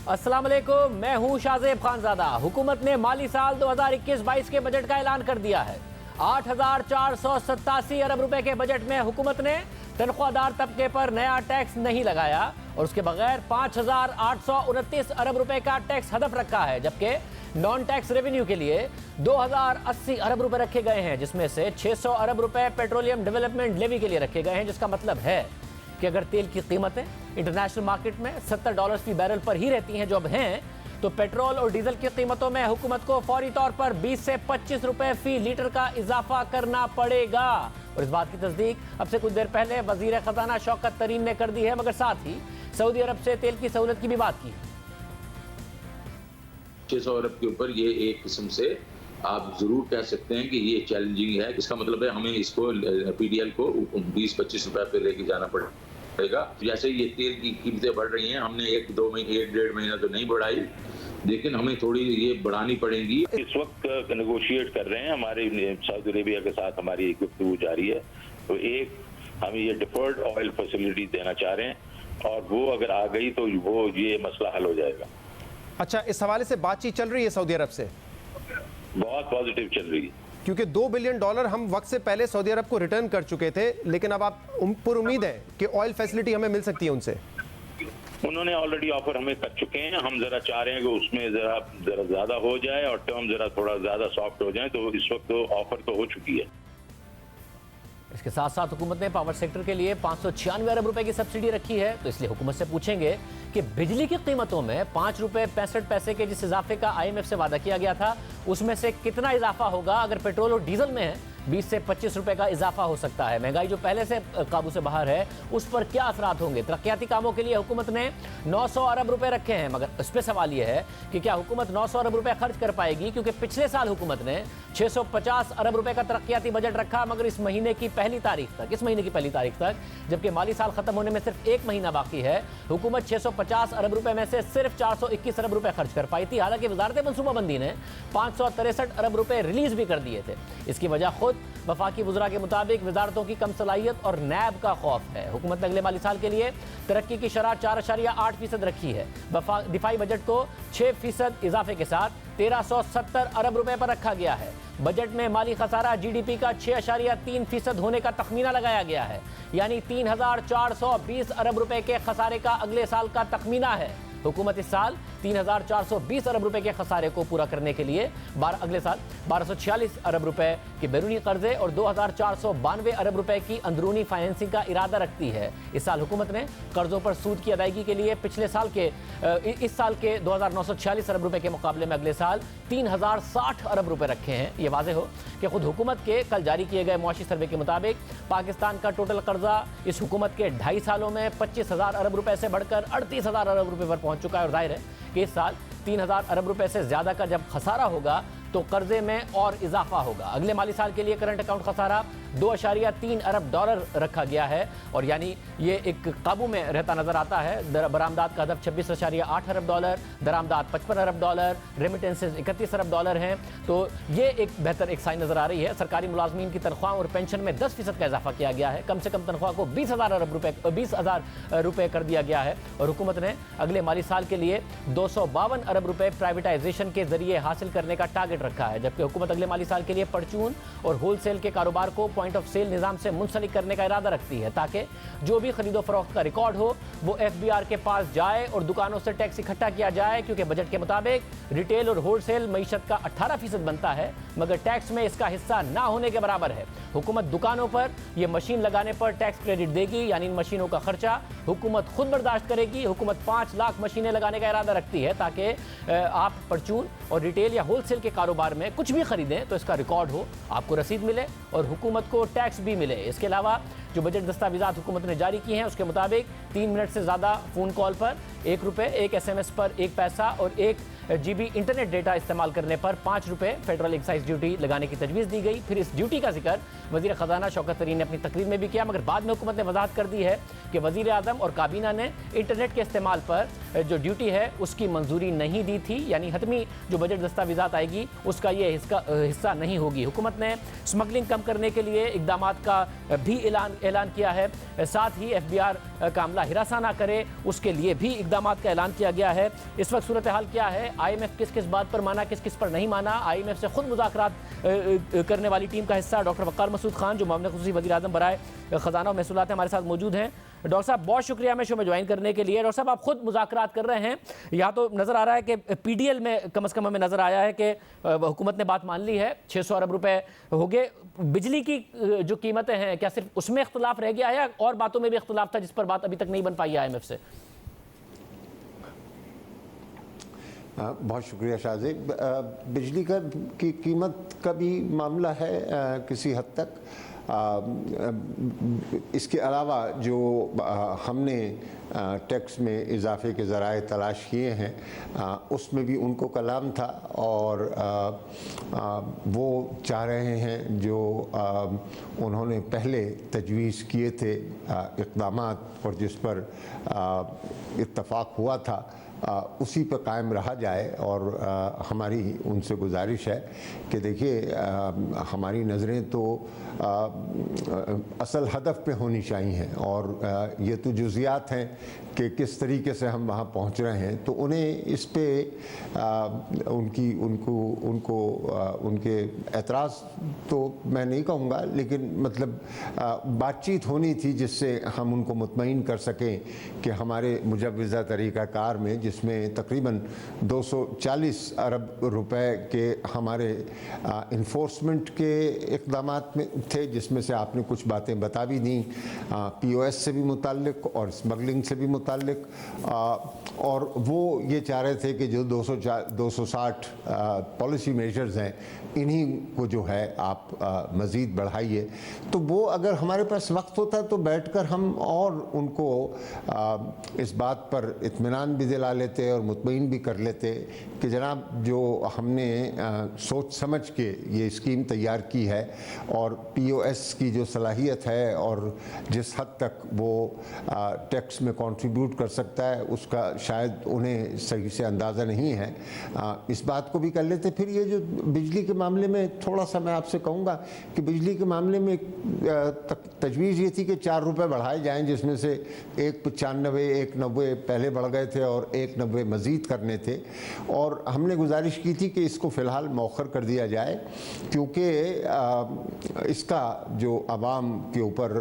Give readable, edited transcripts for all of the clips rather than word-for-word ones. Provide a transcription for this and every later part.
अस्सलाम वालेकुम, मैं हूं शाहजेब खानजादा। हुकूमत ने माली साल 2021-22 के बजट का ऐलान कर दिया है। 8,487 अरब रुपए के बजट में हुकूमत ने तनख्वाहदार तबके पर नया टैक्स नहीं लगाया और उसके बगैर 5,829 अरब रुपए का टैक्स हदफ रखा है, जबकि नॉन टैक्स रेवेन्यू के लिए 2,080 अरब रुपए रखे गए हैं, जिसमें से 600 अरब रुपए पेट्रोलियम डेवलपमेंट लेवी के लिए रखे गए हैं, जिसका मतलब है कि अगर तेल की कीमतें इंटरनेशनल मार्केट में $70 फी बैरल पर ही रहती हैं जो अब हैं, तो पेट्रोल और डीजल की कीमतों में हुकूमत को फौरी तौर पर 20 से 25 रुपए फी लीटर का इजाफा करना पड़ेगा। और इस बात की तस्दीक अब से कुछ देर पहले वजीर खजाना शौकत तरीन ने कर दी है, मगर साथ ही सऊदी अरब से तेल की सहूलत की भी बात की। 600 अरब के ऊपर ये एक किस्म से आप जरूर कह सकते हैं कि ये चैलेंजिंग है। इसका मतलब है हमें इसको पीडीएल को 20-25 रुपए पे लेके जाना पड़ेगा। जैसे ये तेल की कीमतें बढ़ रही हैं, हमने 1-1.5 महीना तो नहीं बढ़ाई, लेकिन हमें थोड़ी ये बढ़ानी पड़ेगी। इस वक्त नेगोशिएट कर रहे हैं, हमारे सऊदी अरेबिया के साथ हमारी गुफ्तगू जारी है। तो एक हम ये डिफर्ड ऑयल फैसिलिटी देना चाह रहे हैं और वो अगर आ गई तो वो ये मसला हल हो जाएगा। अच्छा, इस हवाले से बातचीत चल रही है सऊदी अरब से? बहुत पॉजिटिव चल रही है, क्योंकि $2 बिलियन हम वक्त से पहले सऊदी अरब को रिटर्न कर चुके थे, लेकिन अब आप पर उम्मीद है कि ऑयल फैसिलिटी हमें मिल सकती है उनसे? उन्होंने ऑलरेडी ऑफर हमें कर चुके हैं। हम जरा चाह रहे हैं कि उसमें जरा ज्यादा हो जाए और टर्म जरा थोड़ा ज्यादा सॉफ्ट हो जाए। तो इस वक्त तो ऑफर तो हो चुकी है। इसके साथ साथ हुकूमत ने पावर सेक्टर के लिए 596 अरब रुपए की सब्सिडी रखी है। तो इसलिए हुकूमत से पूछेंगे कि बिजली की कीमतों में 5 रुपए 65 पैसे के जिस इजाफे का IMF से वादा किया गया था, उसमें से कितना इजाफा होगा अगर पेट्रोल और डीजल में है 20 से 25 रुपए का इजाफा हो सकता है। महंगाई जो पहले से काबू से बाहर है, उस पर क्या असरात होंगे? तरक्याती कामों के लिए हुकूमत ने 900 अरब रुपए रखे हैं, मगर इस पर सवाल यह है कि क्या हुकूमत 900 अरब रुपए खर्च कर पाएगी? क्योंकि पिछले साल हुकूमत ने 650 अरब रुपए का तरक्याती बजट रखा, मगर इस महीने की पहली तारीख तक, जबकि माली साल खत्म होने में सिर्फ 1 महीना बाकी है, हुकूमत 650 अरब रुपए में से सिर्फ 421 अरब रुपए खर्च कर पाई थी। हालांकि वजारत मनसूबाबंदी ने 563 अरब रुपए रिलीज भी कर दिए थे। इसकी वजह खुद वफाकी वज़रा के मुताबिक वजारतों की कम सलाहियत और नैब का खौफ है। हुकूमत ने अगले माली साल के लिए तरक्की की शरह 4.8% रखी है। दिफाई बजट को 6% इजाफे के साथ 1370 अरब रुपए पर रखा गया है। बजट में माली खसारा GDP का 6.3% होने का तखमीना लगाया गया है, यानी 3,420 अरब रुपए के खसारे का अगले साल का तखमीना है। हुकूमत इस साल 3,420 अरब रुपए के खसारे को पूरा करने के लिए अगले साल 1,246 अरब रुपए के बैरूनी कर्जे और 2,492 अरब रुपए की अंदरूनी फाइनेंसिंग का इरादा रखती है। इस साल हुकूमत ने कर्जों पर सूद की अदायगी के लिए इस साल के 2,946 अरब रुपए के मुकाबले में अगले साल 3,060 अरब रुपए रखे हैं। ये वाज़ेह हो कि खुद हुकूमत के कल जारी किए गए मुआशी सर्वे के मुताबिक पाकिस्तान का टोटल कर्जा इस हुकूमत के 2.5 सालों में 25,000 अरब रुपए से बढ़कर 38,000 अरब रुपए पर पहुंच चुका है। और जाहिर है कि इस साल 3,000 अरब रुपए से ज्यादा का जब खसारा होगा तो कर्जे में और इजाफा होगा। अगले माली साल के लिए करंट अकाउंट खसारा $2.3 अरब रखा गया है, और यानी ये एक काबू में रहता नजर आता है। बरामदात का हदफ $26.8 अरब, दरामदात $55 अरब, रेमिटेंसेस $31 अरब हैं। तो ये एक बेहतर एक साइन नजर आ रही है। सरकारी मुलाजमीन की तनख्वाह और पेंशन में 10% का इजाफा किया गया है। कम से कम तनख्वाह को 20,000 रुपए कर दिया गया है। और हुकूमत ने अगले माली साल के लिए 252 अरब रुपए प्राइवेटाइजेशन के जरिए हासिल करने का टारगेट रखा है, जबकि हुकूमत अगले माली साल के लिए परचून और होलसेल के कारोबार को पॉइंट ऑफ सेल निजाम से मुंसलिक करने का इरादा रखती है, ताकि जो भी खरीदो फरोख्त का रिकॉर्ड हो वो FBR के पास जाए और दुकानों से टैक्स इकट्ठा किया जाए। क्योंकि बजट के मुताबिक रिटेल और होलसेल मईशत का 18% बनता है, मगर टैक्स में इसका हिस्सा ना होने के बराबर है। हुकूमत दुकानों पर यह मशीन लगाने पर टैक्स क्रेडिट देगी, यानी इन मशीनों का खर्चा हुकूमत खुद बर्दाश्त करेगी। हुकूमत 5 लाख मशीनें लगाने का इरादा रखती है, ताकि आप परचून और रिटेल या होलसेल के कारोबार में कुछ भी खरीदें तो इसका रिकॉर्ड हो, आपको रसीद मिले और हुकूमत को टैक्स भी मिले। इसके अलावा जो बजट दस्तावेजात हुकूमत ने जारी किए हैं उसके मुताबिक 3 मिनट से ज़्यादा फ़ोन कॉल पर 1 रुपये, 1 SMS पर 1 पैसा और 1 GB इंटरनेट डेटा इस्तेमाल करने पर 5 रुपये फेडरल एक्साइज ड्यूटी लगाने की तजवीज़ दी गई। फिर इस ड्यूटी का जिक्र वज़ीर ख़जाना शौकत तरीन ने अपनी तकरीर में भी किया, मगर बाद में हुकूमत ने वजाहत कर दी है कि वज़ीर आज़म और काबीना ने इंटरनेट के इस्तेमाल पर जो ड्यूटी है उसकी मंजूरी नहीं दी थी, यानी हतमी जो बजट दस्तावेजात आएगी उसका ये हिस्सा नहीं होगी। हुकूमत ने स्मगलिंग कम करने के लिए इकदाम का भी ऐलान किया है। साथ ही FBR का अमला हिरासा ना करे उसके लिए भी इकदाम का ऐलान किया गया है। इस वक्त सूरत हाल क्या है, IMF किस किस बात पर माना, किस किस पर नहीं माना। IMF से खुद मुज़ाकरात करने वाली टीम का हिस्सा डॉक्टर वक़ार मसूद खान, जो मामले खुसूसी वज़ीर आज़म बराए ख़ज़ाना और महसूलात हमारे साथ मौजूद हैं। डॉक्टर साहब बहुत शुक्रिया मैं शो में ज्वाइन करने के लिए। डॉक्टर साहब आप खुद मुज़ाकरात कर रहे हैं, यहाँ तो नज़र आ रहा है कि PDL में कम से कम हमें नज़र आया है कि हुकूमत ने बात मान ली है, 600 अरब रुपए हो गए। बिजली की जो कीमतें हैं, क्या सिर्फ उसमें इख्तलाफ रह गया है और बातों में भी इख्तलाफ था जिस पर बात अभी तक नहीं बन पाई है IMF से? बहुत शुक्रिया शाहजेब। बिजली की कीमत का भी मामला है किसी हद तक। इसके अलावा जो हमने टैक्स में इजाफे के ज़राए तलाश किए हैं उसमें भी उनको कलाम था और वो चाह रहे हैं जो उन्होंने पहले तजवीज़ किए थे इक़दामात और जिस पर इत्तफ़ाक़ हुआ था उसी पर कायम रहा जाए। और हमारी उनसे गुजारिश है कि देखिए हमारी नज़रें तो असल हदफ पे होनी चाहिए और ये तो जुज़ियात हैं कि किस तरीके से हम वहाँ पहुँच रहे हैं, तो उन्हें इस पे उनके एतराज़ तो मैं नहीं कहूँगा, लेकिन मतलब बातचीत होनी थी जिससे हम उनको मुतमईन कर सकें कि हमारे मुजव्वज़ा तरीक़ाकार में, जिसमें तकरीबन 240 अरब रुपए के हमारे इन्फोर्समेंट के इक़दामात में थे, जिसमें से आपने कुछ बातें बता भी दी, POS से भी मुताल्लिक़ और स्मगलिंग से भी मुताल्लिक़, और वो ये चाह रहे थे कि जो 260 पॉलिसी मेजर्स हैं इन्हीं को जो है आप मज़ीद बढ़ाइए। तो वो अगर हमारे पास वक्त होता तो बैठकर हम और उनको इस बात पर इत्मीनान भी दिला लेते और मुतमईन भी कर लेते कि जनाब जो हमने सोच समझ के ये स्कीम तैयार की है और POS की जो सलाहियत है और जिस हद तक वो टैक्स में कंट्रीब्यूट कर सकता है उसका शायद उन्हें सही से अंदाज़ा नहीं है, इस बात को भी कर लेते। फिर ये जो बिजली के मामले में थोड़ा सा मैं आपसे कहूँगा कि बिजली के मामले में तजवीज़ ये थी कि 4 रुपये बढ़ाए जाएँ, जिसमें से 1.95 1.90 पहले बढ़ गए थे और 1.90 मज़ीद करने थे। और हमने गुजारिश की थी कि इसको फ़िलहाल मौखर कर दिया जाए क्योंकि इसका जो आवाम के ऊपर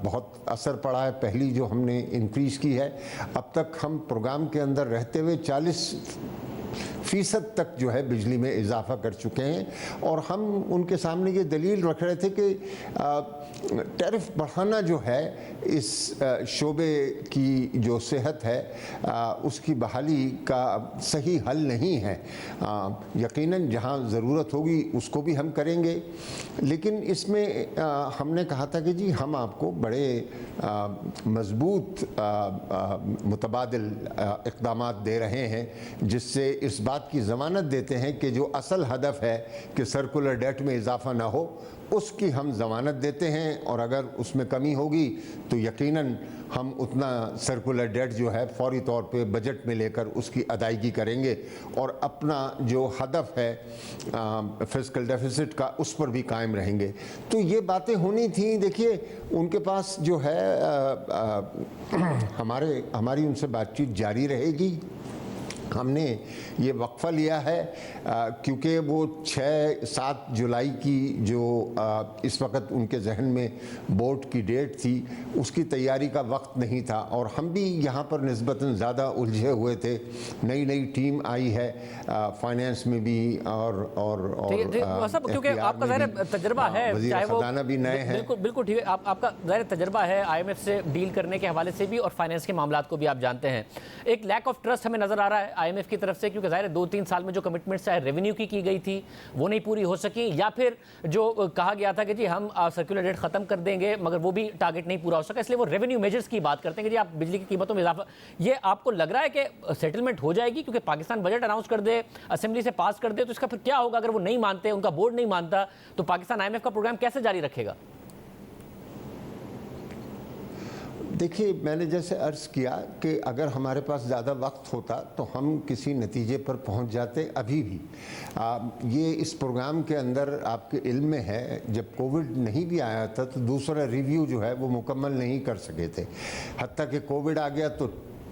बहुत असर पड़ा है। पहली जो हमने इंक्रीज़ की है, अब तक हम प्रोग्राम के अंदर रहते हुए 40% तक जो है बिजली में इजाफा कर चुके हैं और हम उनके सामने ये दलील रख रहे थे कि टैरिफ बढ़ाना जो है इस शोबे की जो सेहत है उसकी बहाली का सही हल नहीं है। यकीनन जहां ज़रूरत होगी उसको भी हम करेंगे, लेकिन इसमें हमने कहा था कि जी हम आपको बड़े मज़बूत मुतबादिल इक़दामात दे रहे हैं जिससे इस बात की ज़मानत देते हैं कि जो असल हदफ है कि सर्कुलर डेट में इजाफा ना हो उसकी हम ज़मानत देते हैं, और अगर उसमें कमी होगी तो यकीनन हम उतना सर्कुलर डेट जो है फौरी तौर पे बजट में लेकर उसकी अदायगी करेंगे और अपना जो हदफ है फिस्कल डेफिसिट का उस पर भी कायम रहेंगे। तो ये बातें होनी थी। देखिए उनके पास जो है हमारी उनसे बातचीत जारी रहेगी। हमने ये वक्फ़ा लिया है क्योंकि वो 6-7 जुलाई की जो इस वक्त उनके जहन में बोर्ड की डेट थी उसकी तैयारी का वक्त नहीं था और हम भी यहाँ पर निस्बतन ज़्यादा उलझे हुए थे। नई टीम आई है फाइनेंस में भी और सब क्योंकि आपका ज़ाहिर तजर्बा है, चाहे वो खजाना भी नए हैं। बिल्कुल ठीक है, आपका ज़ाहिर तजर्बा है IMF से डील करने के हवाले से भी और फाइनेंस के मामलों को भी आप जानते हैं। एक लैक ऑफ ट्रस्ट हमें नज़र आ रहा है IMF की तरफ से, क्योंकि ज़ाहिर 2-3 साल में जो कमिटमेंट्स चाहे रेवेन्यू की गई थी वो नहीं पूरी हो सकी, या फिर जो कहा गया था कि जी हम सर्कुलर डेट ख़त्म कर देंगे मगर वो भी टारगेट नहीं पूरा हो सका, इसलिए वो रेवेन्यू मेजर्स की बात करते हैं कि जी आप बिजली की कीमतों में इजाफा। ये आपको लग रहा है कि सेटलमेंट हो जाएगी क्योंकि पाकिस्तान बजट अनाउंस कर दे, असेंबली से पास कर दे, तो इसका फिर क्या होगा अगर वो नहीं मानते, उनका बोर्ड नहीं मानता, तो पाकिस्तान IMF का प्रोग्राम कैसे जारी रखेगा? देखिए मैंने जैसे अर्ज़ किया कि अगर हमारे पास ज़्यादा वक्त होता तो हम किसी नतीजे पर पहुंच जाते। अभी भी ये इस प्रोग्राम के अंदर आपके इल्म में है, जब कोविड नहीं भी आया था तो दूसरा रिव्यू जो है वो मुकम्मल नहीं कर सके थे, हत्ता कि कोविड आ गया तो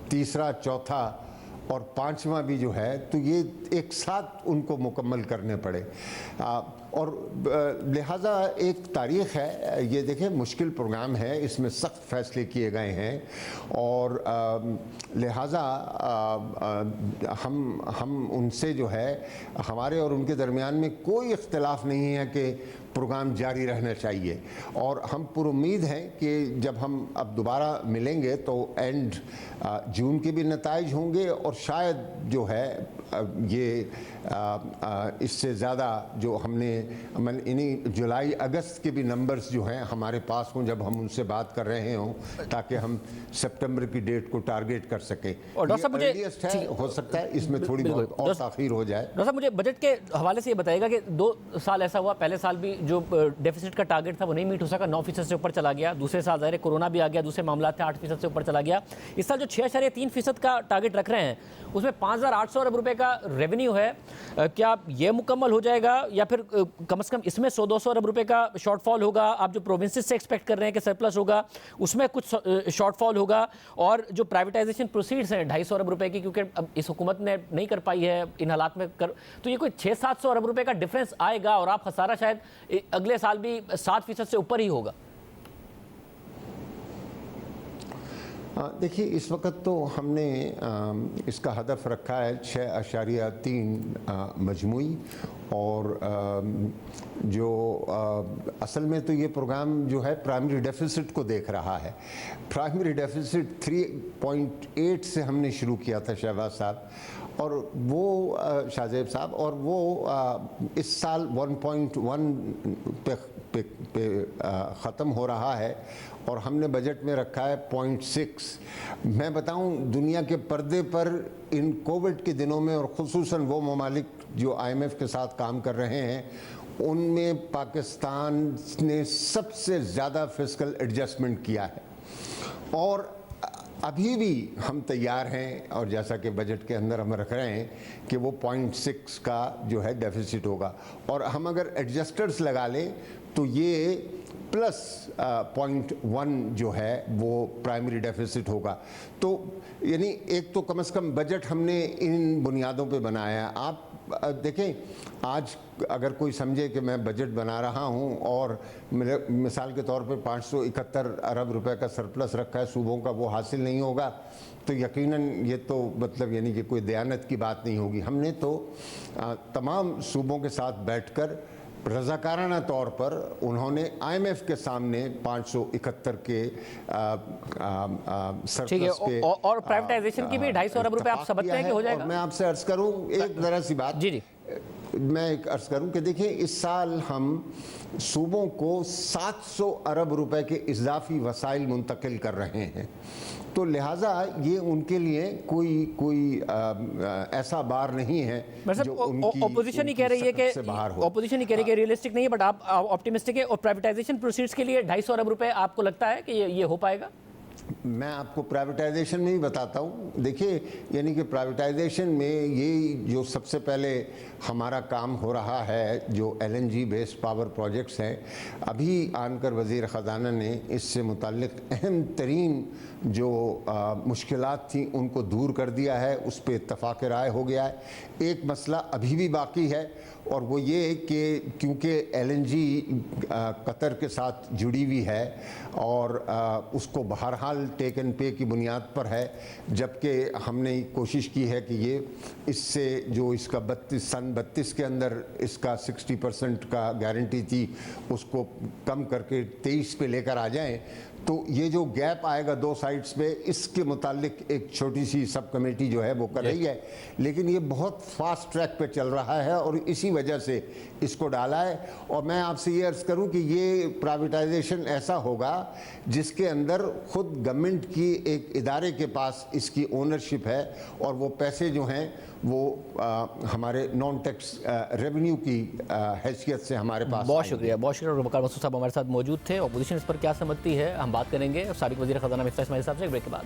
तीसरा, चौथा और पांचवा भी जो है, तो ये एक साथ उनको मुकम्मल करने पड़े। और लिहाजा एक तारीख़ है, ये देखें मुश्किल प्रोग्राम है, इसमें सख्त फैसले किए गए हैं और लिहाजा हम उनसे जो है, हमारे और उनके दरमियान में कोई इख्तिलाफ नहीं है कि प्रोग्राम जारी रहना चाहिए। और हम पुरुम्मीद हैं कि जब हम अब दोबारा मिलेंगे तो एंड जून के भी नताइज होंगे और शायद जो है ये इससे ज़्यादा जो हमने इन्हीं जुलाई अगस्त के भी नंबर्स जो हैं हमारे पास हों जब हम उनसे बात कर रहे हों, ताकि हम सितंबर की डेट को टारगेट कर सकें। और डॉक्टर साहब मुझे है, हो सकता है इसमें थोड़ी बहुत और ताख़ीर हो जाए। डॉक्टर साहब मुझे बजट के हवाले से ये बताइएगा कि 2 साल ऐसा हुआ, पहले साल भी जो डेफिसिट का टारगेट था वो नहीं मीट हो सका, 9% से ऊपर चला गया। दूसरे साल ज़ाहिर कोरोना भी आ गया, दूसरे मामला थे, 8% से ऊपर चला गया। इस साल जो 6.3% का टारगेट रख रहे हैं उसमें 5,800 अरब रुपए का रेवेन्यू है, क्या ये मुकम्मल हो जाएगा या फिर कम से कम इसमें 100-200 अरब रुपए का शॉर्टफॉल होगा? आप जो प्रोविंसेस से एक्सपेक्ट कर रहे हैं कि सरप्लस होगा उसमें कुछ शॉर्टफॉल होगा, और जो प्राइवेटाइजेशन प्रोसीड्स हैं 250 अरब रुपए की, क्योंकि अब इस हुकूमत ने नहीं कर पाई है इन हालात में कर, तो ये कोई 600-700 अरब रुपए का डिफरेंस आएगा और आप खसारा शायद अगले साल भी 7% से ऊपर ही होगा। देखिए इस वक्त तो हमने इसका हदफ रखा है 6.3 मजमूई, और जो असल में तो ये प्रोग्राम जो है प्राइमरी डेफिसिट को देख रहा है। प्राइमरी डेफिसिट 3.8 से हमने शुरू किया था शहबाज साहब, और वो शाहजेब साहब, और वो इस साल 1.1 पे ख़त्म हो रहा है और हमने बजट में रखा है 0.6। मैं बताऊं दुनिया के पर्दे पर इन कोविड के दिनों में, और ख़ुसूसन वो ममालिक जो IMF के साथ काम कर रहे हैं, उनमें पाकिस्तान ने सबसे ज़्यादा फिस्कल एडजस्टमेंट किया है। और अभी भी हम तैयार हैं, और जैसा कि बजट के अंदर हम रख रहे हैं कि वो 0.6 का जो है डेफिसिट होगा, और हम अगर एडजस्टर्स लगा लें तो ये प्लस 0.1 जो है वो प्राइमरी डेफिसिट होगा। तो यानी एक तो कम से कम बजट हमने इन बुनियादों पे बनाया है। आप देखें, आज अगर कोई समझे कि मैं बजट बना रहा हूं और मेरे मिसाल के तौर पे 571 अरब रुपए का सरप्लस रखा है सूबों का, वो हासिल नहीं होगा, तो यकीनन ये तो मतलब यानी कि कोई दयानत की बात नहीं होगी। हमने तो तमाम सूबों के साथ बैठकर रज़ाकाराना तौर पर उन्होंने IMF के सामने 571 के सरप्लस के, और प्राइवेटाइजेशन की भी 250 अरब रुपए आप समझते हैं कि हो जाएगा? मैं आपसे अर्ज करूं एक ज़रा सी बात, जी, मैं एक अर्ज करूं कि देखिए इस साल हम सूबों को 700 अरब रुपए के इजाफी वसाइल मुंतकिल कर रहे हैं, तो लिहाजा ये उनके लिए कोई ऐसा बार नहीं है जो उनकी ऑपोजिशन ही कह रही है कि ऑपोजिशन ही कह रही है कि रियलिस्टिक नहीं है, बट आप ऑप्टिमिस्टिक है। और प्राइवेटाइजेशन प्रोसीड्स के लिए 250 अरब रुपए आपको लगता है कि ये हो पाएगा? मैं आपको प्राइवेटाइजेशन में ही बताता हूँ। देखिए यानी कि प्राइवेटाइजेशन में ये जो सबसे पहले हमारा काम हो रहा है, जो LNG बेस्ड पावर प्रोजेक्ट्स हैं, अभी आनकर वज़ीर ख़ज़ाना ने इससे मुताल्लिक़ अहम तरीन जो मुश्किलात थी उनको दूर कर दिया है, उस पर इत्तफ़ाक़ राय हो गया है। एक मसला अभी भी बाकी है और वो ये कि क्योंकि LNG कतर के साथ जुड़ी हुई है और उसको बहरहाल टेक एंड पे की बुनियाद पर है, जबकि हमने कोशिश की है कि ये इससे जो इसका 32 के अंदर इसका 60% का गारंटी थी उसको कम करके 23 पे लेकर आ जाएं, तो ये जो गैप आएगा दो साइड्स पे, इसके मुतालिक एक छोटी सी सब कमेटी जो है वो कर रही है, लेकिन ये बहुत फास्ट ट्रैक पे चल रहा है और इसी वजह से इसको डाला है। और मैं आपसे ये अर्ज़ करूं कि ये प्राइवेटाइजेशन ऐसा होगा जिसके अंदर खुद गवर्नमेंट की एक इदारे के पास इसकी ओनरशिप है और वो पैसे जो हैं वो हमारे नॉन टैक्स रेवेन्यू की हैसियत से हमारे पास। बहुत शुक्रिया वकार मसूद साहब हमारे साथ मौजूद थे। अपोजिशन इस पर क्या समझती है हम बात करेंगे साबिक वज़ीर ख़ज़ाना मिफ्ताह इस्माइल साहब से एक ब्रेक के बाद।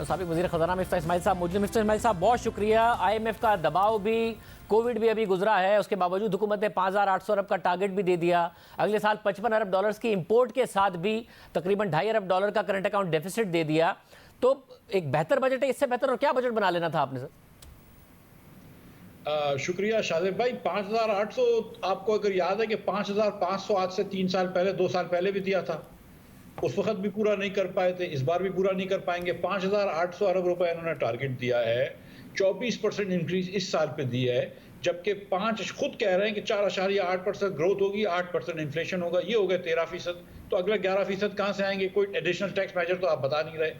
साबिक वज़ीर ख़ज़ाना मिफ्ता इस्माइल साहब मौजूद। मिफ्ता इस्माइल साहब बहुत शुक्रिया। IMF का दबाव भी, कोविड भी अभी गुजरा है, उसके बावजूद हुकूमत ने 5,800 अरब का टारगेट भी दे दिया। अगले साल 55 अरब डॉलर्स की इंपोर्ट के साथ भी तकरीबन 2.5 अरब डॉलर का करंट अकाउंट डेफिसिट दे दिया। तो एक बेहतर बजट है, इससे बेहतर और क्या बजट बना लेना था आपने सर? शुक्रिया शाहिद भाई। 5,800 आपको अगर याद है कि 5,500 आज से 3 साल पहले 2 साल पहले भी दिया था, उस वक्त भी पूरा नहीं कर पाए थे, इस बार भी पूरा नहीं कर पाएंगे। 5,800 अरब रुपए इन्होंने टारगेट दिया है, 24% इंक्रीज इस साल पे दी है, जबकि 5 खुद कह रहे हैं कि 4.8% ग्रोथ होगी, 8% इन्फ्लेशन होगा, ये हो गया 13%। तो अगला 11% कहाँ से आएंगे? कोई एडिशनल टैक्स मेजर तो आप बता नहीं रहे।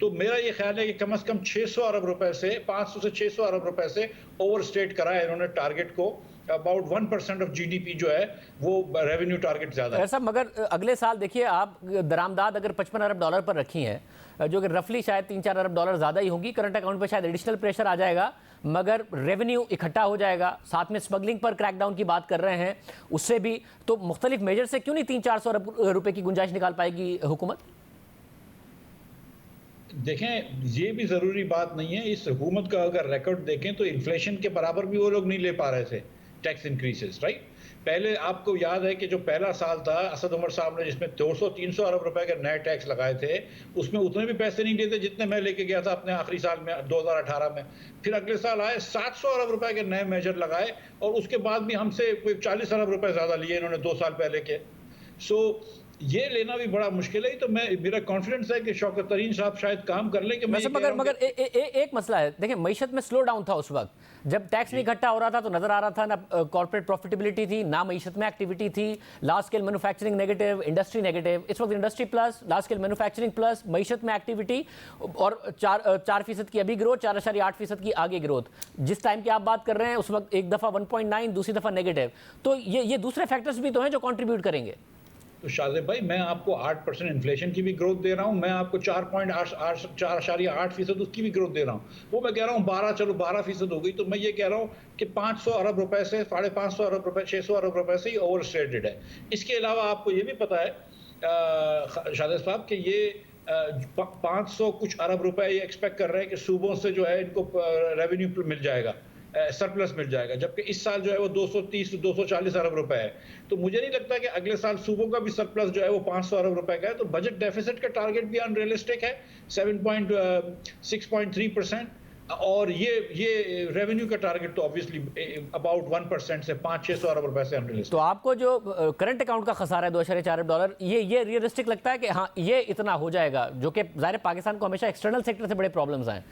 तो मेरा ये ख्याल है कि कम से कम 600 अरब रुपए से 500 से 600 अरब रुपए से ओवर स्टेट करा है इन्होंने टारगेट को। अबाउट 1% ऑफ GDP जो है वो रेवेन्यू टारगेट ज्यादा है। साहब मगर अगले साल देखिए आप दरामदाद अगर 55 अरब डॉलर पर रखी हैं, जो कि रफली शायद 3-4 अरब डॉलर ज़्यादा ही होंगी, करंट अकाउंट पर शायद एडिशनल प्रेशर आ जाएगा, मगर रेवेन्यू इकट्ठा हो जाएगा। साथ में स्मगलिंग पर क्रैकडाउन की बात कर रहे हैं, उससे भी तो मुख्तलिफ मेजर से क्यों नहीं 300-400 अरब रुपए की गुंजाइश निकाल पाएगी हुकूमत? देखें, ये भी ज़रूरी बात नहीं है। इस हुकूमत का अगर रिकॉर्ड देखें तो इन्फ्लेशन के बराबर भी वो लोग नहीं ले पा रहे थे टैक्स इंक्रीजेस, राइट। पहले आपको याद है कि जो पहला साल था असद उमर साहब ने, जिसमें 200-300 अरब रुपए के नए टैक्स लगाए थे, उसमें उतने भी पैसे नहीं देते जितने मैं लेके गया था अपने आखिरी साल में 2018 में। फिर अगले साल आए 700 अरब रुपए के नए मेजर लगाए, और उसके बाद भी हमसे कोई 40 अरब रुपए ज़्यादा लिए इन्होंने 2 साल पहले के। सो ये लेना भी बड़ा मुश्किल है। तो मेरा कॉन्फिडेंस है कि शौकत तरीन साहब शायद काम कर लें। कि मगर एक मसला है, देखिए मईशत में स्लो डाउन था उस वक्त जब टैक्स नहीं इकट्ठा हो रहा था, तो नजर आ रहा था ना कॉर्पोरेट प्रॉफिटेबिलिटी थी, ना मईशत में एक्टिविटी थी, large scale manufacturing negative, industry negative. इस वक्त industry plus, large scale manufacturing plus, मईशत में एक्टिविटी और 4% की अभी ग्रोथ, 4.8% की आगे ग्रोथ। जिस टाइम की आप बात कर रहे हैं उस वक्त एक दफा 1.9, दूसरी दफा नेगेटिव। तो ये दूसरे फैक्टर्स भी तो हैं जो कॉन्ट्रीब्यूट करेंगे। तो शाहिद भाई, मैं आपको 8% इन्फ्लेशन की भी ग्रोथ दे रहा हूँ, मैं आपको 4.8% उसकी भी ग्रोथ दे रहा हूँ। वो मैं कह रहा हूँ 12% हो गई। तो मैं ये कह रहा हूँ कि 500 अरब रुपए से 550 अरब रुपए, 600 अरब रुपए से ही ओवर स्टेटेड है। इसके अलावा आपको ये भी पता है शाहिद साहब कि ये 500 कुछ अरब रुपए ये एक्सपेक्ट कर रहे हैं कि सूबों से जो है इनको रेवेन्यू मिल जाएगा, सरप्लस मिल जाएगा, जबकि इस साल जो है वो 230-240 अरब रुपए है। तो मुझे नहीं लगता कि अगले साल सूबों का भी सरप्लस जो है वो 500 अरब रुपए का है। तो बजट डेफिसिट का टारगेट भी अनरियलिस्टिक है, 6.3%। और ये रेवेन्यू का टारगेट तो ऑब्वियसली अबाउट 1% से 500-600 अरब रुपए से अनरियलिस्टिक। तो आपको जो करंट अकाउंट का खसारा है 2.4 अरब डॉलर, ये रियलिस्टिक लगता है कि हाँ ये इतना हो जाएगा, जो कि ज़ाहिर पाकिस्तान को हमेशा एक्सटर्नल सेक्टर से बड़े प्रॉब्लम्स आए?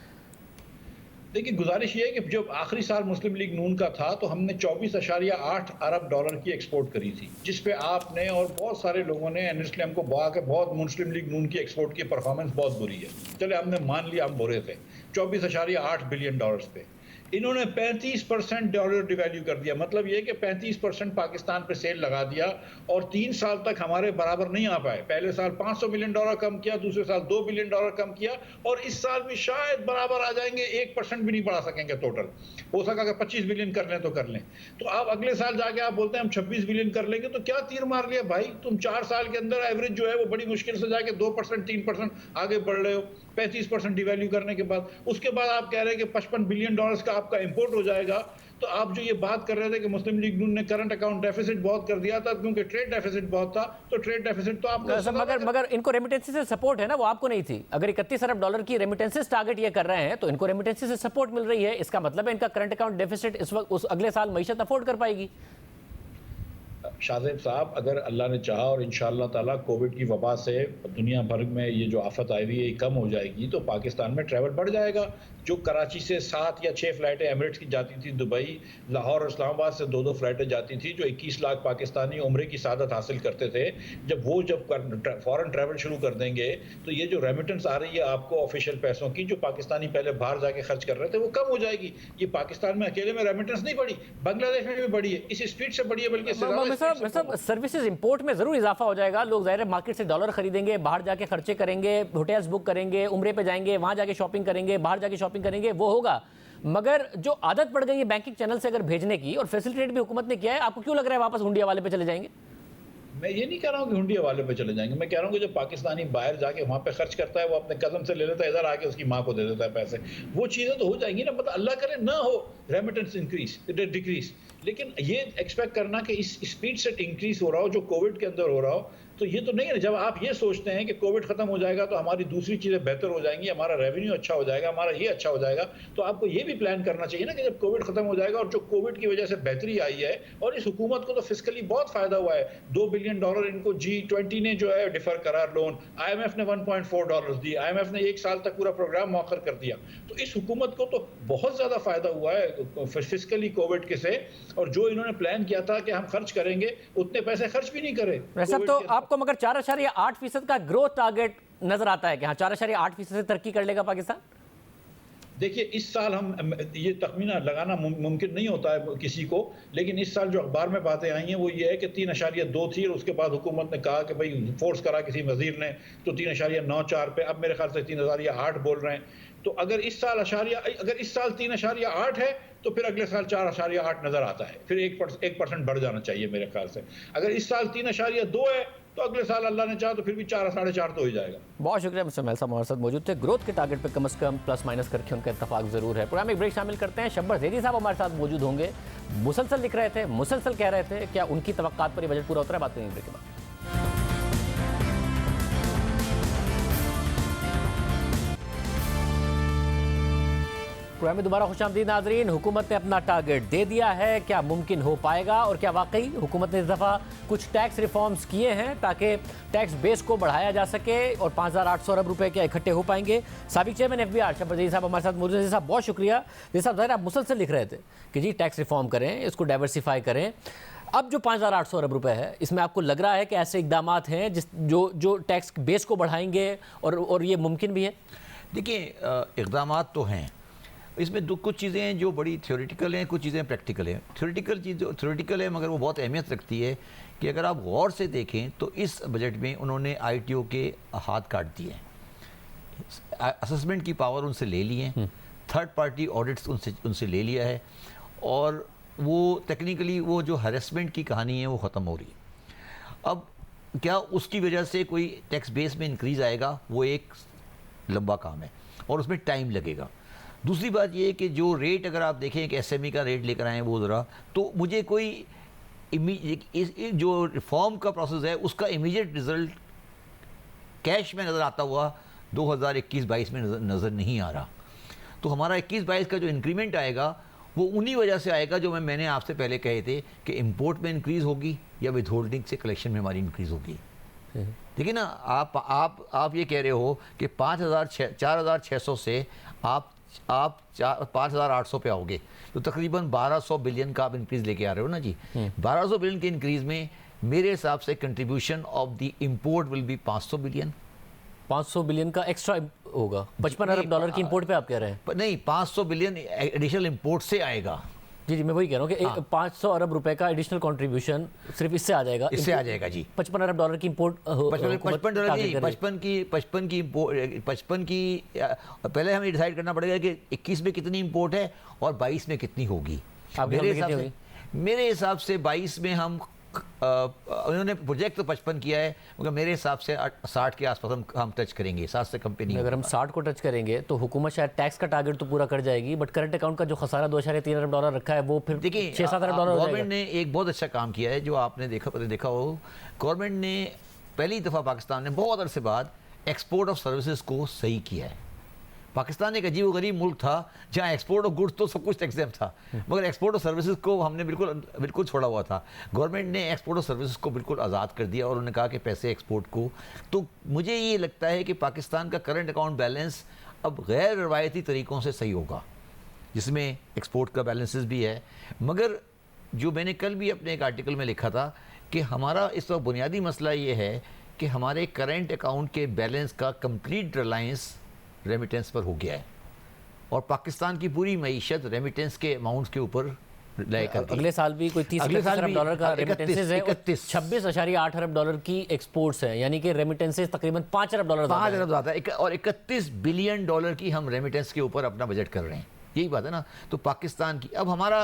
देखिए, गुजारिश ये है कि जब आखिरी साल मुस्लिम लीग नून का था तो हमने 24.8 अरब डॉलर की एक्सपोर्ट करी थी, जिस पे आपने और बहुत सारे लोगों ने एनएसटी हमको बहुत मुस्लिम लीग नून की एक्सपोर्ट की परफॉर्मेंस बहुत बुरी है। चले, हमने मान लिया हम बुरे थे। 24.8 बिलियन डॉलर्स पे इन्होंने 35% डॉलर डिवैल्यू कर दिया। मतलब ये कि 35% पाकिस्तान पे सेल लगा दिया, और 3 साल तक हमारे बराबर नहीं आ पाए। पहले साल 500 मिलियन डॉलर कम किया, दूसरे साल 2 बिलियन डॉलर कम किया, और इस साल भी शायद बराबर आ जाएंगे, 1% भी नहीं बढ़ा सकेंगे टोटल। हो सका कि 25 बिलियन कर लें तो कर लें। तो आप अगले साल जाके आप बोलते हैं हम 26 बिलियन कर लेंगे, तो क्या तीर मार लिया भाई। तुम 4 साल के अंदर एवरेज जो है वो बड़ी मुश्किल से जाके 2%, 3% आगे बढ़ रहे हो, 35% डिवैल्यू करने के बाद। उसके बाद आप कह रहे हैं कि 55 बिलियन डॉलर्स का आपका इंपोर्ट हो जाएगा। तो आप जो ये बात कर रहे थे कि मुस्लिम लीग नून ने करंट अकाउंट डेफिसिट बहुत कर दिया था क्योंकि ट्रेड डेफिसिट बहुत था, तो ट्रेड डेफिसिट तो आपको मगर इनको रेमिटेंसेस से सपोर्ट है ना, वो आपको नहीं थी। अगर 31 अरब डॉलर की रेमिटेंसेस टारगेट ये कर रहे हैं तो इनको रेमिटेंसेस से सपोर्ट मिल रही है। इसका मतलब है इनका करंट अकाउंट डेफिसिट इस वक्त उस अगले साल मईशत अफोर्ड कर पाएगी। शाहजेब साहब, अगर अल्लाह ने चाहा और इंशाअल्लाह ताला कोविड की वबा से दुनिया भर में ये जो आफत आई हुई है ये कम हो जाएगी, तो पाकिस्तान में ट्रैवल बढ़ जाएगा। जो कराची से 7 या 6 फ़्लाइटें एमिरेट्स की जाती थी दुबई, लाहौर और इस्लामाबाद से 2-2 फ़्लाइटें जाती थी, जो 21 लाख पाकिस्तानी उम्रे की सादत हासिल करते थे, जब फ़ॉरेन ट्रैवल शुरू कर देंगे तो ये जो रेमिटेंस आ रही है आपको ऑफिशियल पैसों की, जो पाकिस्तानी पहले बाहर जाके खर्च कर रहे थे, वो कम हो जाएगी। ये पाकिस्तान में अकेले में रेमिटेंस नहीं बढ़ी, बांग्लादेश में भी बढ़ी है, इस स्पीड से बढ़ी है, बल्कि सर्विसेज इंपोर्ट में जरूर इजाफा हो जाएगा। लोग ज़ाहिर मार्केट से डॉलर खरीदेंगे, बाहर जाके खर्चे करेंगे, होटल्स बुक करेंगे, उम्रे पे जाएंगे, वहां जाके शॉपिंग करेंगे, बाहर जाके शॉपिंग करेंगे, वो होगा। मगर जो आदत पड़ गई है बैंकिंग चैनल से अगर भेजने की, और फैसिलिटेट भी हुकूमत ने किया है, आपको क्यों लग रहा है वापस हुंडिया वाले पे चले जाएंगे? मैं ये नहीं कह रहा हूँ कि हुंडी हवाले पे चले जाएंगे, मैं कह रहा हूँ कि जब पाकिस्तानी बाहर जाके वहाँ पे खर्च करता है, वो अपने कदम से ले लेता है, इधर आके उसकी माँ को दे देता है पैसे, वो चीज़ें तो हो जाएंगी ना। मतलब अल्लाह करे ना हो रेमिटेंस इंक्रीज डिक्रीज, लेकिन ये एक्सपेक्ट करना कि इस स्पीड से इंक्रीज हो रहा हो जो कोविड के अंदर हो रहा हो, तो ये तो नहीं है। जब आप ये सोचते हैं कि कोविड खत्म हो जाएगा तो हमारी दूसरी चीज़ें बेहतर हो जाएंगी, हमारा रेवेन्यू अच्छा हो जाएगा, हमारा ये अच्छा हो जाएगा, तो आपको ये भी प्लान करना चाहिए ना कि जब कोविड खत्म हो जाएगा और जो कोविड की वजह से बेहतरी आई है, और इस हुकूमत को तो फिस्कली बहुत फायदा हुआ है, $2 बिलियन इनको G20 ने जो है डिफर करा लोन, IMF ने $1.4 दिए, IMF ने 1 साल तक पूरा प्रोग्राम मौखर कर दिया, तो इस हुकूमत को तो बहुत ज़्यादा फायदा हुआ है फिस्कली कोविड के से। और जो इन्होंने प्लान किया था कि हम खर्च करेंगे, उतने पैसे खर्च भी नहीं करे। तो आपको मगर 4.8% का ग्रोथ टारगेट नजर आता है कि हाँ 4.8% से तरक्की कर लेगा पाकिस्तान? देखिए इस साल हम ये तखमीना लगाना मुमकिन नहीं होता है किसी को, लेकिन इस साल जो अखबार में बातें आई हैं वो ये है कि 3.2 थी, और उसके बाद हुकूमत ने कहा कि भाई फोर्स करा किसी वजीर ने तो 3.94 पे, अब मेरे ख्याल से 3.8 बोल रहे हैं। तो अगर इस साल 3.8 है तो फिर अगले साल 4.8 नजर आता है, फिर 1% बढ़ जाना चाहिए मेरे ख्याल से। अगर इस साल 3.2 है तो अगले साल अल्लाह ने चाहा तो फिर भी 4-4.5 तो हो जाएगा। बहुत शुक्रिया मिस्टर मेहल साहब हमारे साथ मौजूद थे। ग्रोथ के टारगेट पे कम से कम प्लस माइनस करके उनका इत्तेफाक जरूर है। प्रोग्राम में एक ब्रेक शामिल करते हैं। शब्बर ज़ैदी साहब हमारे साथ मौजूद होंगे, मुसलसल लिख रहे थे, मुसलसल कह रहे थे, क्या उनकी तवक्कात पर ये बजट पूरा उतरा है? बात करेंगे ब्रेक के बाद। प्रोग्राम में दोबारा खुशामदीद नाजरीन। हुकूमत ने अपना टारगेट दे दिया है, क्या मुमकिन हो पाएगा? और क्या वाकई हुकूमत ने इस दफ़ा कुछ टैक्स रिफॉर्म्स किए हैं ताकि टैक्स बेस को बढ़ाया जा सके और 5,800 अरब रुपए क्या इकट्ठे हो पाएंगे? साबिक चेयरमैन FBR शब्बर ज़ैदी साहब हमारे साथ मौजूद हैं। साहब बहुत शुक्रिया। जैसा आप मुसलसल लिख रहे थे कि जी टैक्स रिफॉर्म करें, इसको डाइवर्सिफाई करें। अब जो 5,800 अरब रुपए है, इसमें आपको लग रहा है कि ऐसे इकदाम हैं जो टैक्स बेस को बढ़ाएंगे और ये मुमकिन भी है? देखिए इकदाम तो हैं, इसमें कुछ चीज़ें हैं जो बड़ी थ्योरेटिकल हैं, कुछ चीज़ें प्रैक्टिकल हैं। थ्योरेटिकल है मगर वो बहुत अहमियत रखती है कि अगर आप गौर से देखें तो इस बजट में उन्होंने ITO के हाथ काट दिए, असेसमेंट की पावर उनसे ले ली है, थर्ड पार्टी ऑडिट्स उनसे ले लिया है, और वो टेक्निकली वो जो हरेसमेंट की कहानी है वो ख़त्म हो रही है। अब क्या उसकी वजह से कोई टैक्स बेस में इंक्रीज़ आएगा? वो एक लंबा काम है और उसमें टाइम लगेगा। दूसरी बात ये है कि जो रेट अगर आप देखें कि SME का रेट लेकर आए वो ज़रा, तो मुझे कोई जो रिफॉर्म का प्रोसेस है उसका इमीडिएट रिजल्ट कैश में नज़र आता हुआ 2021-22 में नज़र नहीं आ रहा। तो हमारा 21-22 का जो इंक्रीमेंट आएगा वो उन्हीं वजह से आएगा जो मैंने आपसे पहले कहे थे कि इंपोर्ट में इंक्रीज़ होगी या विद होल्डिंग से कलेक्शन में हमारी इंक्रीज़ होगी। देखिए ना, आप ये कह रहे हो कि 4,600 से आप 5,800 पे आओगे, तो तकरीबन 1,200 बिलियन का आप इंक्रीज़ लेके आ रहे हो ना जी। 1,200 बिलियन के इंक्रीज़ में मेरे हिसाब से contribution of the import will be 500 billion. 500 billion का एक्स्ट्रा होगा। 55 अरब डॉलर की इंपोर्ट पे आप कह रहे हैं? नहीं, 500 बिलियन एडिशनल इंपोर्ट से आएगा। जी जी, मैं वही कह रहा हूँ कि 500 अरब रुपए का एडिशनल कंट्रिब्यूशन सिर्फ इससे आ जाएगा। इससे आ जाएगा जी। 55 अरब डॉलर की इंपोर्ट, 55 डॉलर की 55 की पहले हमें डिसाइड करना पड़ेगा कि 21 में कितनी इंपोर्ट है और 22 में कितनी होगी। मेरे हिसाब से 22 में हम उन्होंने प्रोजेक्ट तो 55 किया है, मगर मेरे हिसाब से 60 के आसपास हम टच करेंगे, 60 से कम पे नहीं। अगर हम 60 को टच करेंगे तो हुकूमत शायद टैक्स का टारगेट तो पूरा कर जाएगी, बट करंट अकाउंट का जो खसारा 2.3 अरब डॉलर रखा है वो फिर देखिए 6-7 अरब डॉलर। गवर्नमेंट ने एक बहुत अच्छा काम किया है जो आपने देखा हो। गवर्नमेंट ने पहली दफ़ा पाकिस्तान ने बहुत अरसे बाद एक्सपोर्ट ऑफ सर्विसेज को सही किया है। पाकिस्तान एक अजीब गरीब मुल्क था जहाँ एक्सपोर्ट ऑफ गुड्स तो सब कुछ टैक्स था, मगर एक्सपोर्ट ऑफ सर्विसेज को हमने बिल्कुल छोड़ा हुआ था। गवर्नमेंट ने एक्सपोर्ट ऑफ सर्विसेज को बिल्कुल आज़ाद कर दिया और उन्होंने कहा कि पैसे एक्सपोर्ट को। तो मुझे ये लगता है कि पाकिस्तान का करंट अकाउंट बैलेंस अब गैर रवायती तरीक़ों से सही होगा, जिसमें एक्सपोर्ट का बैलेंसेस भी है। मगर जो मैंने कल भी अपने एक आर्टिकल में लिखा था कि हमारा इस वक्त बुनियादी मसला ये है कि हमारे करंट अकाउंट के बैलेंस का कंप्लीट रिलायंस रेमिटेंस पर हो गया है और पाकिस्तान की पूरी मईशत रेमिटेंस के अमाउंट्स के ऊपर अगले साल भी कोई 30 अरब डॉलर का रेमिटेंसेस है, 26.8 अरब डॉलर की एक्सपोर्ट्स है, यानी कि रेमिटेंसेस तकरीबन 5 अरब डॉलर ज़्यादा है और 31 बिलियन डॉलर की हम रेमिटेंस के ऊपर अपना बजट कर रहे हैं। यही बात है ना। तो पाकिस्तान की अब हमारा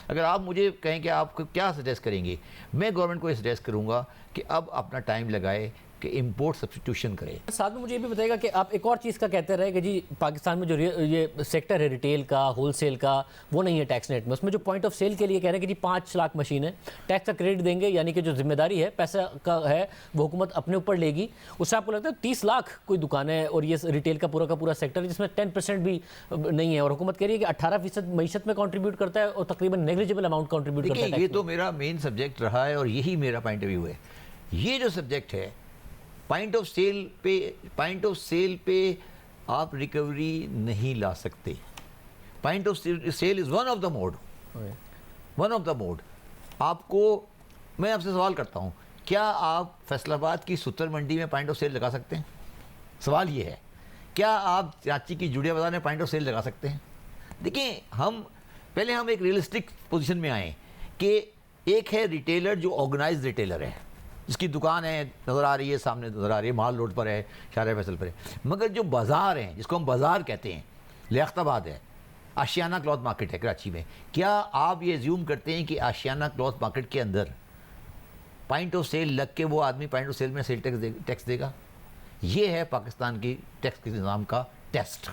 अगर आप मुझे कहें कि आप क्या सजेस्ट करेंगे, मैं गवर्नमेंट को ये सजेस्ट करूँगा कि अब अपना टाइम लगाए कि इंपोर्ट सब्स्टिट्यूशन करें। साथ में मुझे ये भी बताइएगा कि आप एक और चीज़ का कहते रहे कि जी पाकिस्तान में जो ये सेक्टर है रिटेल का, होलसेल का, वो नहीं है टैक्स नेट में। उसमें जो पॉइंट ऑफ सेल के लिए कह रहे हैं कि जी 5 लाख मशीनें टैक्स का क्रेडिट देंगे, यानी कि जो जिम्मेदारी है पैसा का है वो हुकूमत अपने ऊपर लेगी। उससे आपको लगता है 30 लाख कोई दुकानें और ये रिटेल का पूरा सेक्टर है जिसमें 10% भी नहीं है, और हुकूमत कह रही है कि 18% मईशत में कॉन्ट्रीब्यूट करता है और तकरीबन नेग्लिजिबल अमाउंट कॉन्ट्रीब्यूट करता है। ये तो मेरा मेन सब्जेक्ट रहा है और यही मेरा पॉइंट ऑफ व्यू है। ये जो सब्जेक्ट है पॉइंट ऑफ सेल पे आप रिकवरी नहीं ला सकते। Point of sale is one of the mode. आपको, मैं आपसे सवाल करता हूं, क्या आप फैसलाबाद की सुतर मंडी में पॉइंट ऑफ सेल लगा सकते हैं? सवाल ये है, क्या आप कराची की जुड़िया बाजार में पॉइंट ऑफ सेल लगा सकते हैं? देखिए, हम एक रियलिस्टिक पोजीशन में आए कि एक है रिटेलर जो ऑर्गेनाइज्ड रिटेलर है, जिसकी दुकान है नज़र आ रही है, सामने नज़र आ रही है, माल रोड पर है, शाहरा फैसल पर है। मगर जो बाज़ार हैं, जिसको हम बाज़ार कहते हैं, लियाकताबाद है, आशियाना क्लॉथ मार्केट है कराची में, क्या आप ये एज्यूम करते हैं कि आशियाना क्लॉथ मार्केट के अंदर पॉइंट ऑफ सेल लग के वो आदमी पॉइंट ऑफ सेल में सेल टैक्स देगा? ये है पाकिस्तान की टैक्स के निज़ाम का टेस्ट।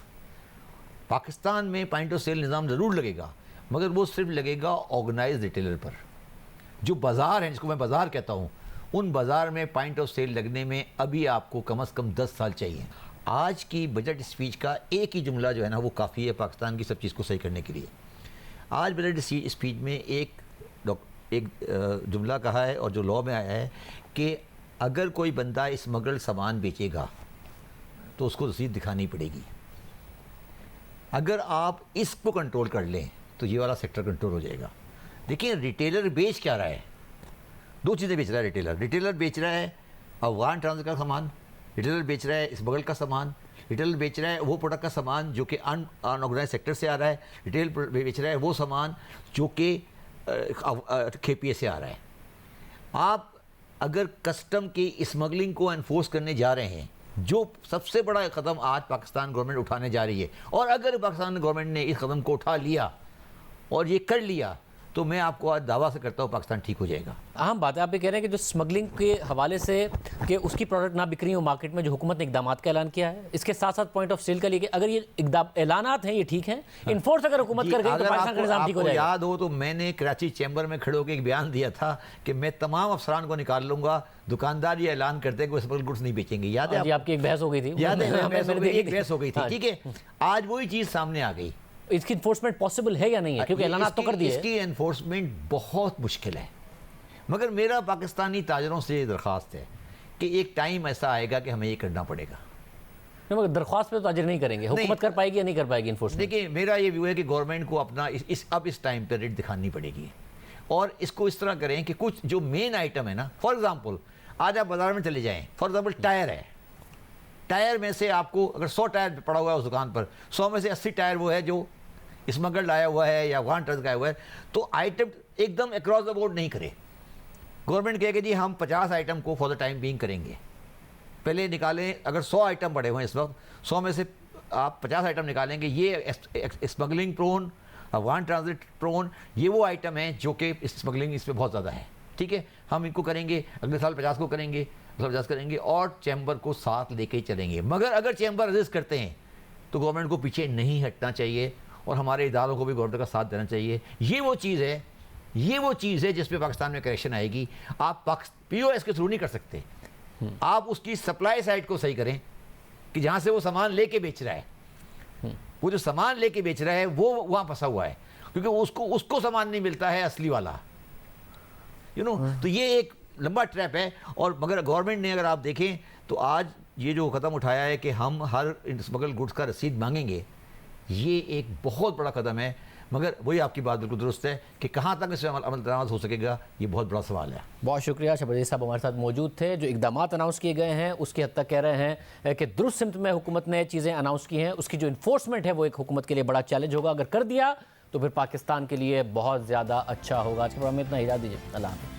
पाकिस्तान में पॉइंट ऑफ सेल निज़ाम ज़रूर लगेगा, मगर वो सिर्फ लगेगा ऑर्गेनाइज्ड रिटेलर पर। जो बाज़ार हैं, जिसको मैं बाज़ार कहता हूँ, उन बाज़ार में पॉइंट ऑफ सेल लगने में अभी आपको कम से कम 10 साल चाहिए। आज की बजट स्पीच का एक ही जुमला जो है ना, वो काफ़ी है पाकिस्तान की सब चीज़ को सही करने के लिए। आज बजट स्पीच में एक जुमला कहा है और जो लॉ में आया है कि अगर कोई बंदा स्मगल्ड सामान बेचेगा तो उसको रसीद दिखानी पड़ेगी। अगर आप इसको कंट्रोल कर लें तो ये वाला सेक्टर कंट्रोल हो जाएगा। देखिए, रिटेलर बेच क्या रहा है? 2 चीज़ें बेच रहा है रिटेलर बेच रहा है अफगान ट्रांजिट का सामान, रिटेलर बेच रहा है इस्मगल का सामान, रिटेलर बेच रहा है वो प्रोडक्ट का सामान जो कि अनऑर्गेनाइज सेक्टर से आ रहा है, रिटेल बेच रहा है वो सामान जो कि KPA से आ रहा है। आप अगर कस्टम की स्मगलिंग को एनफोर्स करने जा रहे हैं, जो सबसे बड़ा कदम आज पाकिस्तान गवर्नमेंट उठाने जा रही है, और अगर पाकिस्तान गवर्नमेंट ने इस कदम को उठा लिया और ये कर लिया, तो मैं आपको आज दावा से करता हूँ पाकिस्तान ठीक हो जाएगा। अहम बात है, आप ये कह रहे हैं कि जो स्मगलिंग के हवाले से कि उसकी प्रोडक्ट ना बिक रही हो मार्केट में, जो हुकूमत ने इकदामात का ऐलान किया है, इसके साथ साथ पॉइंट ऑफ सेल का लिए कि अगर ये ऐलानात हैं ये ठीक है, इन्फोर्स अगर हुकूमत कर गई तो पाकिस्तान का निजाम ठीक हो जाएगा। याद हो तो मैंने कराची चैम्बर में खड़े होकर एक बयान दिया था कि मैं तमाम अफसरान को निकाल लूंगा, दुकानदार ये ऐलान करते हैं कि स्मगल गुड्स नहीं बेचेंगे। याद है आपकी एक बहस हो गई थी? याद है, एक बहस हो गई थी, ठीक है। आज वही चीज़ सामने आ गई। इसकी एनफोर्समेंट पॉसिबल है या नहीं है? क्योंकि ऐलानात तो कर दिए। इसकी एनफोर्समेंट बहुत मुश्किल है, मगर मेरा पाकिस्तानी ताजरों से दरख्वास्त है कि एक टाइम ऐसा आएगा कि हमें ये करना पड़ेगा। मगर दरख्वास्त पे तो ताजर नहीं करेंगे, हुकूमत कर पाएगी या नहीं कर पाएगी एनफोर्समेंट? देखिए, मेरा ये व्यू है कि गवर्नमेंट को अपना इस टाइम पर रेट दिखानी पड़ेगी, और इसको इस तरह करें कि कुछ जो मेन आइटम है ना, फॉर एग्जाम्पल आज आप बाजार में चले जाएँ, फॉर एग्जाम्पल टायर है, टायर में से आपको अगर 100 टायर पड़ा हुआ है उस दुकान पर, 100 में से 80 टायर वो है जो स्मगल्ड आया हुआ है या वहाँ ट्रस्ट का आया हुआ है, तो आइटम एकदम अक्रॉस द बोर्ड नहीं करे। गवर्नमेंट कहे कि जी हम 50 आइटम को फॉर द टाइम बीइंग करेंगे, पहले निकालें। अगर 100 आइटम पड़े हुए हैं इस वक्त, 100 में से आप 50 आइटम निकालेंगे, ये smuggling prone, Afghan transit prone, ये वो आइटम हैं जो कि स्मगलिंग इस पर बहुत ज़्यादा है, ठीक है। हम इनको करेंगे, अगले साल 50 को करेंगे, 50 करेंगे, और चैम्बर को साथ लेके चलेंगे। मगर अगर चैम्बर रेजिस्ट करते हैं तो गवर्नमेंट को पीछे नहीं हटना चाहिए, और हमारे इदारों को भी गवर्नमेंट का साथ देना चाहिए। ये वो चीज़ है जिस पे पाकिस्तान में करेक्शन आएगी। आप POS के थ्रू नहीं कर सकते, आप उसकी सप्लाई साइड को सही करें कि जहाँ से वो सामान लेके बेच रहा है, वो जो सामान लेके बेच रहा है वो वहाँ फंसा हुआ है, क्योंकि उसको सामान नहीं मिलता है असली वाला, तो ये एक लंबा ट्रैप है। और मगर गवर्नमेंट ने, अगर आप देखें तो आज ये जो कदम उठाया है कि हम हर स्मगल गुड्स का रसीद मांगेंगे, ये एक बहुत बड़ा कदम है। मगर वही आपकी बात बिल्कुल दुरुस्त है कि कहाँ तक इसमें अमल दरामद हो सकेगा, ये बहुत बड़ा सवाल है। बहुत शुक्रिया। शहबाज साहब हमारे साथ मौजूद थे। जो इकदाम अनाउंस किए गए हैं उसकी हद तक कह रहे हैं कि दुरुस्त सिमत में हुकूमत ने चीज़ें अनाउंस की हैं, उसकी जो इन्फोर्समेंट है वो एक हुकूमत के लिए बड़ा चैलेंज होगा। अगर कर दिया तो फिर पाकिस्तान के लिए बहुत ज़्यादा अच्छा होगा। आज के प्रोग्राम में इतना ही, इजाज़त दीजिए। अल्लाह हाफ़िज़।